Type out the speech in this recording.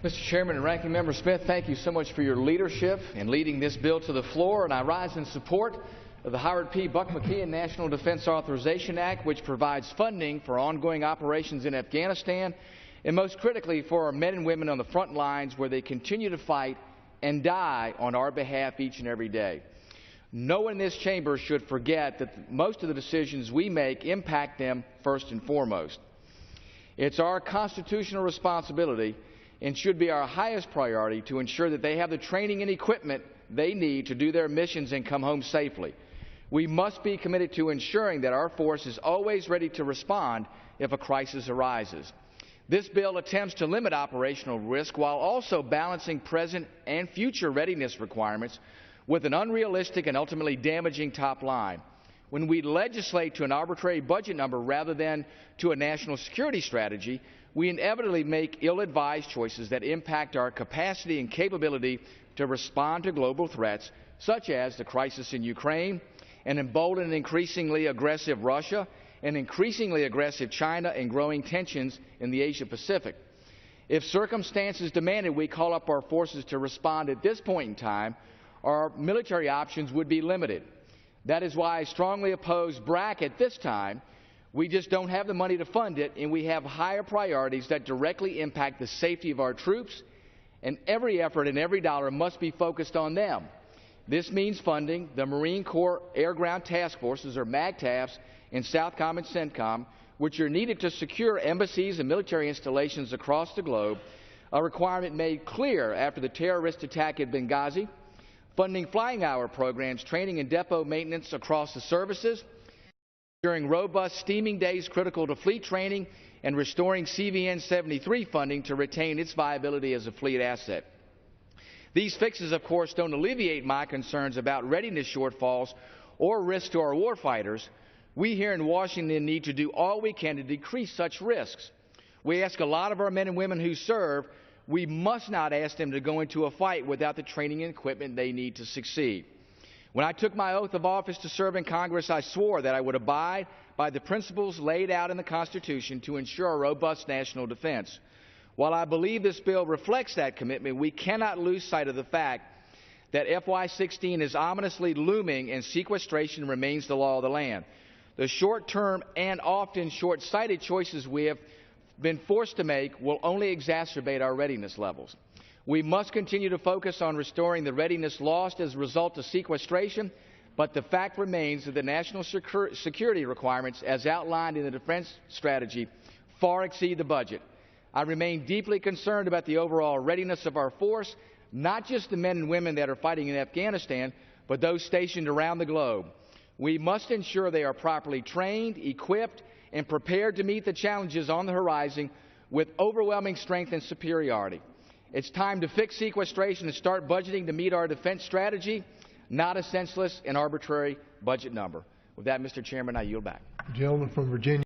Mr. Chairman and Ranking Member Smith, thank you so much for your leadership in leading this bill to the floor, and I rise in support of the Howard P. Buck McKeon National Defense Authorization Act, which provides funding for ongoing operations in Afghanistan, and most critically for our men and women on the front lines where they continue to fight and die on our behalf each and every day. No one in this chamber should forget that most of the decisions we make impact them first and foremost. It's our constitutional responsibility and should be our highest priority to ensure that they have the training and equipment they need to do their missions and come home safely. We must be committed to ensuring that our force is always ready to respond if a crisis arises. This bill attempts to limit operational risk while also balancing present and future readiness requirements with an unrealistic and ultimately damaging top line. When we legislate to an arbitrary budget number rather than to a national security strategy, we inevitably make ill-advised choices that impact our capacity and capability to respond to global threats, such as the crisis in Ukraine, an emboldened and increasingly aggressive Russia, an increasingly aggressive China, and growing tensions in the Asia-Pacific. If circumstances demanded we call up our forces to respond at this point in time, our military options would be limited. That is why I strongly oppose BRAC at this time. We just don't have the money to fund it, and we have higher priorities that directly impact the safety of our troops, and every effort and every dollar must be focused on them. This means funding the Marine Corps Air Ground Task Forces, or MAGTFs, in SOUTHCOM and CENTCOM, which are needed to secure embassies and military installations across the globe, a requirement made clear after the terrorist attack at Benghazi, funding flying hour programs, training and depot maintenance across the services, ensuring robust steaming days critical to fleet training, and restoring CVN 73 funding to retain its viability as a fleet asset. These fixes, of course, don't alleviate my concerns about readiness shortfalls or risk to our warfighters. We here in Washington need to do all we can to decrease such risks. We ask a lot of our men and women who serve. We must not ask them to go into a fight without the training and equipment they need to succeed. When I took my oath of office to serve in Congress, I swore that I would abide by the principles laid out in the Constitution to ensure a robust national defense. While I believe this bill reflects that commitment, we cannot lose sight of the fact that FY16 is ominously looming and sequestration remains the law of the land. The short-term and often short-sighted choices we have been forced to make will only exacerbate our readiness levels. We must continue to focus on restoring the readiness lost as a result of sequestration, but the fact remains that the national security requirements, as outlined in the defense strategy, far exceed the budget. I remain deeply concerned about the overall readiness of our force, not just the men and women that are fighting in Afghanistan, but those stationed around the globe. We must ensure they are properly trained, equipped, and prepared to meet the challenges on the horizon with overwhelming strength and superiority. It's time to fix sequestration and start budgeting to meet our defense strategy, not a senseless and arbitrary budget number. With that, Mr. Chairman, I yield back. Gentleman from Virginia.